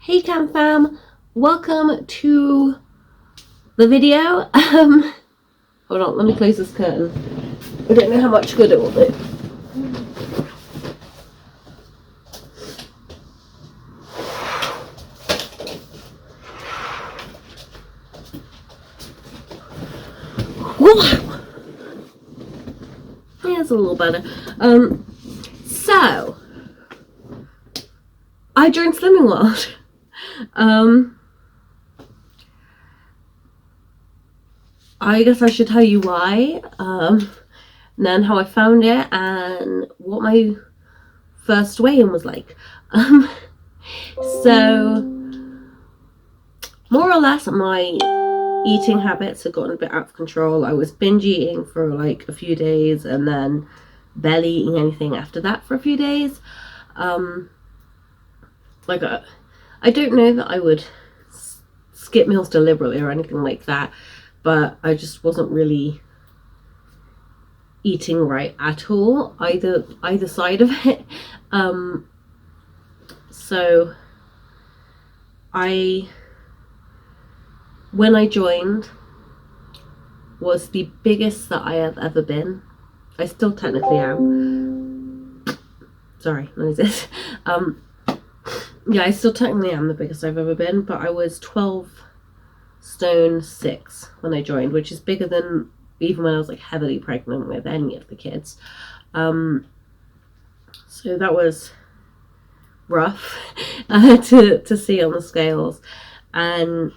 Hey Cam Fam, welcome to the video. Hold on, let me close this curtain. I don't know how much good it will do. Whoa! Yeah, it's a little better. So I joined Slimming World. I guess I should tell you why, and then how I found it and what my first weigh-in was like. So more or less my eating habits had gotten a bit out of control. I was binge eating for like a few days and then barely eating anything after that for a few days. I don't know that I would skip meals deliberately or anything like that, but I just wasn't really eating right at all, either side of it. So when I joined, was the biggest that I have ever been. I still technically am. Sorry, noises. Yeah, I still technically am the biggest I've ever been, but I was 12 stone 6 when I joined, which is bigger than even when I was like heavily pregnant with any of the kids. So that was rough to see on the scales. And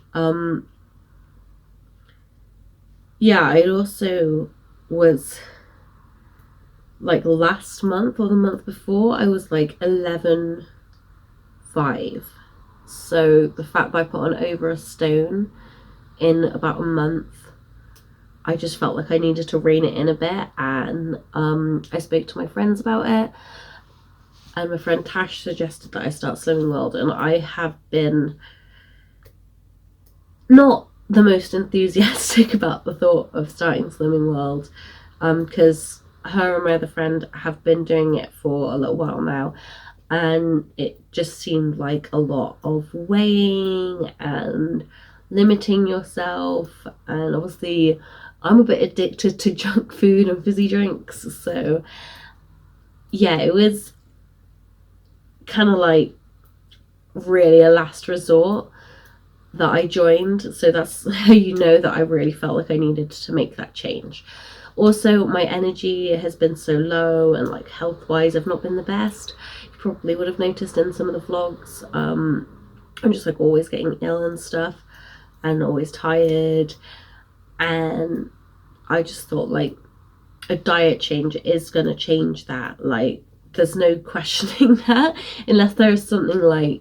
yeah, it also was like last month or the month before, I was like 11.5. So the fact that I put on over a stone in about a month, I just felt like I needed to rein it in a bit. And I spoke to my friends about it, and my friend Tash suggested that I start Slimming World, and I have been not the most enthusiastic about the thought of starting Slimming World, because her and my other friend have been doing it for a little while now, and it just seemed like a lot of weighing and limiting yourself. And obviously I'm a bit addicted to junk food and fizzy drinks, so yeah, it was kind of like really a last resort that I joined. So that's how you know that I really felt like I needed to make that change. Also, my energy has been so low, and like health wise I've not been the best. You probably would have noticed in some of the vlogs. I'm just like always getting ill and stuff, and always tired, and I just thought like a diet change is gonna change that. Like there's no questioning that, unless there is something like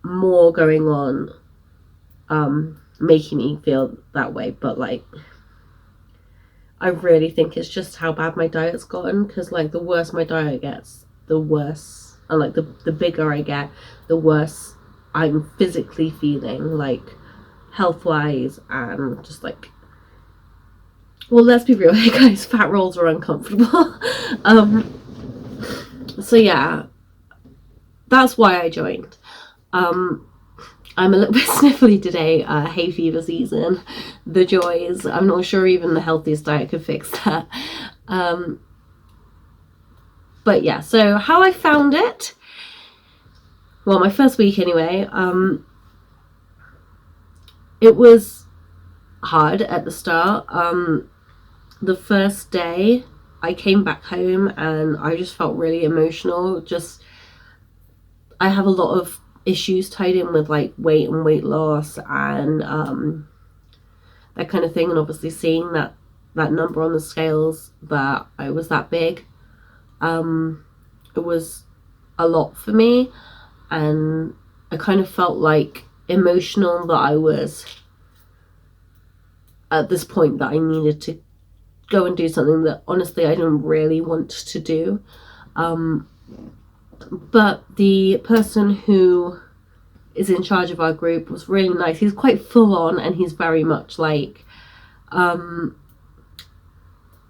more going on making me feel that way. But like I really think it's just how bad my diet's gotten, because like the worse my diet gets, the worse, and like the bigger I get, the worse I'm physically feeling, like health wise, and just like, well, let's be real here guys, fat rolls are uncomfortable. So yeah, that's why I joined. I'm a little bit sniffly today, hay fever season, the joys. I'm not sure even the healthiest diet could fix that. But yeah, so how I found it, well, my first week anyway, it was hard at the start. The first day I came back home and I just felt really emotional. Just, I have a lot of issues tied in with like weight and weight loss and that kind of thing, and obviously seeing that number on the scales, that I was that big, it was a lot for me, and I kind of felt like emotional that I was at this point that I needed to go and do something that honestly I didn't really want to do. But the person who is in charge of our group was really nice. He's quite full on, and he's very much like, the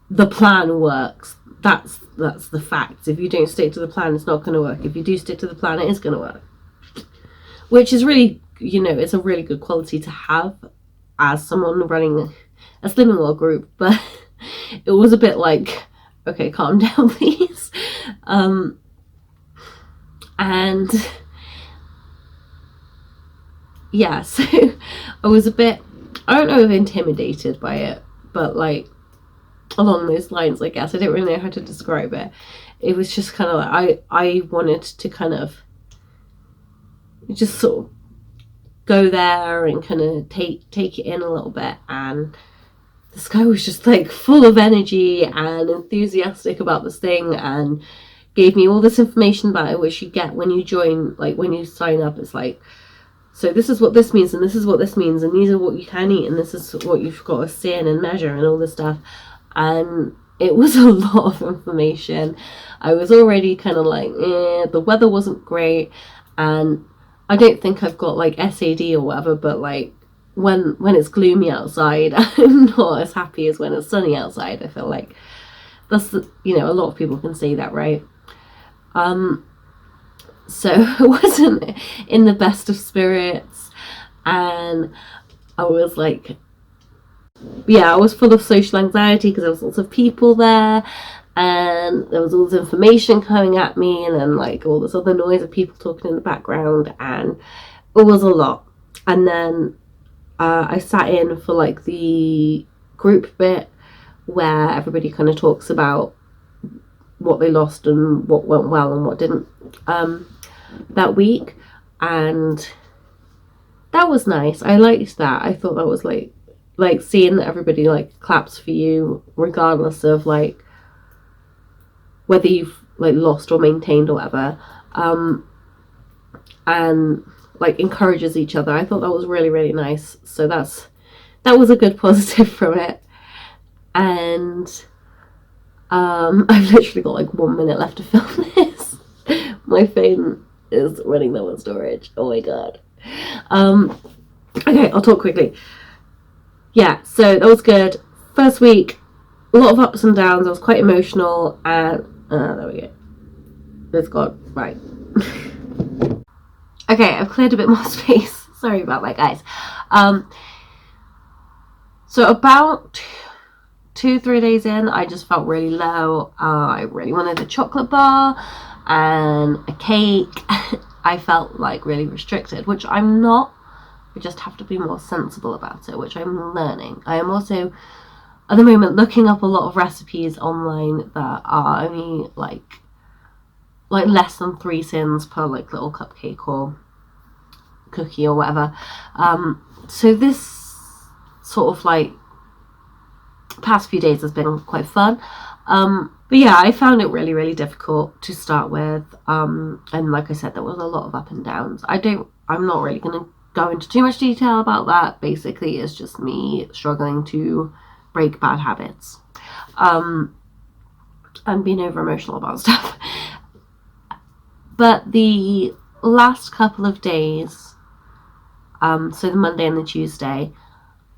plan works. That's the fact. If you don't stick to the plan, it's not going to work. If you do stick to the plan, it is going to work. which is really, it's a really good quality to have as someone running a Slimming World group. But it was a bit like, okay, calm down, please. And yeah, so I was a bit, I don't know if intimidated by it, but like along those lines, I guess. I don't really know how to describe it. It was just kind of like, I wanted to kind of just sort of go there and kind of take it in a little bit. And this guy was just like full of energy and enthusiastic about this thing, and gave me all this information about it, which you get when you join, like when you sign up. It's like, so this is what this means, and this is what this means, and these are what you can eat, and this is what you've got to see and measure and all this stuff. And it was a lot of information. I was already kind of like, the weather wasn't great, and I don't think I've got like SAD or whatever, but like when it's gloomy outside, I'm not as happy as when it's sunny outside. I feel like that's a lot of people can say that, right? So I wasn't in the best of spirits, and I was like, I was full of social anxiety because there was lots of people there, and there was all this information coming at me, and then like all this other noise of people talking in the background, and it was a lot. And then I sat in for like the group bit where everybody kind of talks about what they lost and what went well and what didn't that week, and that was nice. I liked that. I thought that was like seeing that everybody like claps for you regardless of like whether you've like lost or maintained or whatever, and like encourages each other. I thought that was really, really nice. So that was a good positive from it. And I've literally got like 1 minute left to film this. My phone is running low on storage. Oh my god. Okay, I'll talk quickly. Yeah, so that was good. First week, a lot of ups and downs. I was quite emotional, and there we go. It's gone. Right. Okay, I've cleared a bit more space. Sorry about that, guys. So about 2-3 days in, I just felt really low. I really wanted a chocolate bar and a cake. I felt like really restricted, which I'm not. I just have to be more sensible about it, which I'm learning. I am also, at the moment, looking up a lot of recipes online that are only like less than 3 sins per like little cupcake or cookie or whatever. So this sort of like past few days has been quite fun. But yeah, I found it really, really difficult to start with. And like I said, there was a lot of up and downs. I'm not really going to go into too much detail about that. Basically, it's just me struggling to break bad habits. And being over emotional about stuff. But the last couple of days, so the Monday and the Tuesday,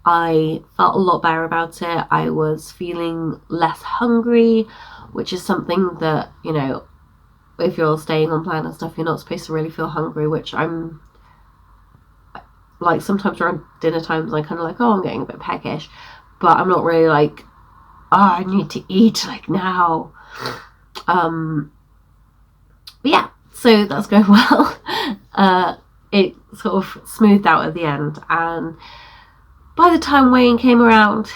I felt a lot better about it. I was feeling less hungry, which is something that, if you're staying on plan and stuff, you're not supposed to really feel hungry, which I'm like, sometimes around dinner times I kind of like, oh, I'm getting a bit peckish, but I'm not really like, oh, I need to eat like now. But yeah, so that's going well. It sort of smoothed out at the end, and by the time weighing came around,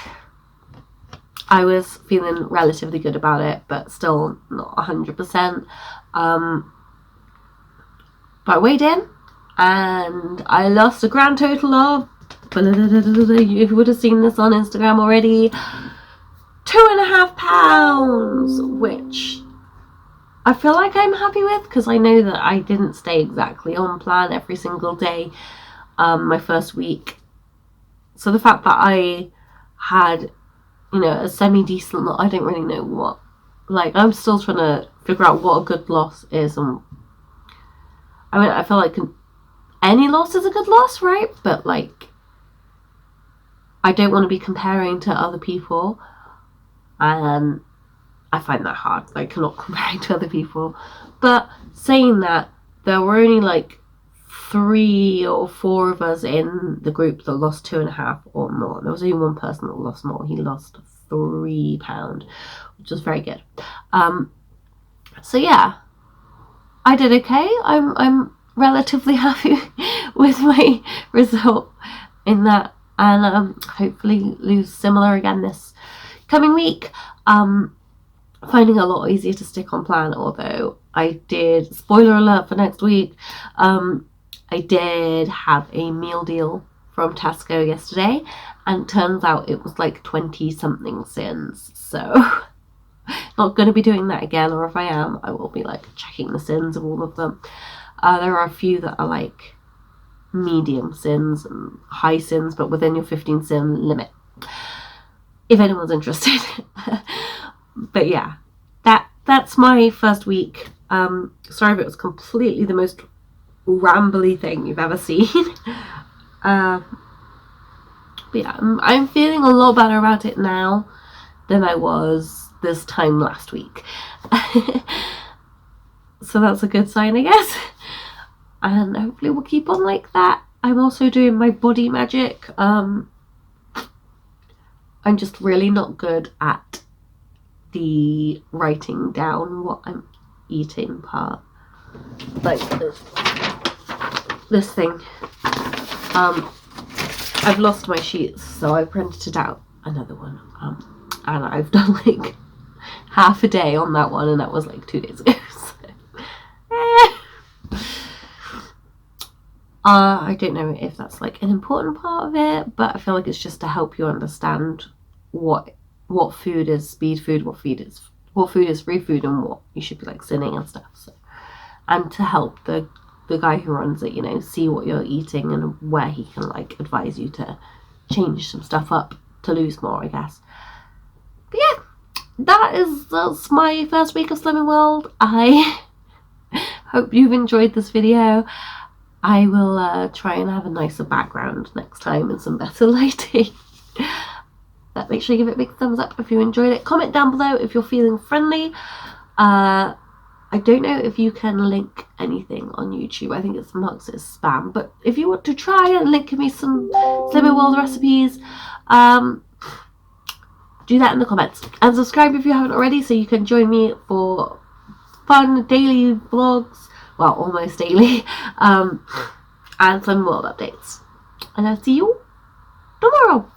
I was feeling relatively good about it, but still not 100%. But I weighed in, and I lost a grand total of, you would have seen this on Instagram already, 2.5 pounds, which I feel like I'm happy with, because I know that I didn't stay exactly on plan every single day my first week. So the fact that I had, a semi-decent, I don't really know what, like, I'm still trying to figure out what a good loss is. And I mean, I feel like any loss is a good loss, right? But like, I don't want to be comparing to other people, and I find that hard, like not comparing to other people. But saying that, there were only like 3 or 4 of us in the group that lost 2.5 or more. There was only one person that lost more. He lost £3, which was very good. So yeah, I did okay. I'm relatively happy with my result in that, and hopefully lose similar again this coming week. Finding it a lot easier to stick on plan, although I did, spoiler alert for next week, I did have a meal deal from Tesco yesterday, and it turns out it was like 20 something sins, so not going to be doing that again, or if I am, I will be like checking the sins of all of them. There are a few that are like medium sins and high sins, but within your 15 sin limit, if anyone's interested. But yeah, that's my first week. Sorry if it was completely the most rambly thing you've ever seen. But yeah, I'm feeling a lot better about it now than I was this time last week. So that's a good sign, I guess. And hopefully we'll keep on like that. I'm also doing my body magic. I'm just really not good at the writing down what I'm eating part. Like this thing. I've lost my sheets, so I printed out another one. And I've done like half a day on that one, and that was like 2 days ago. I don't know if that's like an important part of it, but I feel like it's just to help you understand what food is speed food, what food is free food, and what you should be like sinning and stuff. So, and to help the guy who runs it, you know, see what you're eating and where he can like advise you to change some stuff up to lose more, I guess. But yeah, that's my first week of Slimming World. I hope you've enjoyed this video. I will try and have a nicer background next time and some better lighting. But make sure you give it a big thumbs up if you enjoyed it. Comment down below if you're feeling friendly. I don't know if you can link anything on YouTube. I think it marks it as spam. But if you want to try and link me some Slimming World recipes, do that in the comments. And subscribe if you haven't already, so you can join me for fun daily vlogs. Well, almost daily. And Slimming World updates. And I'll see you tomorrow.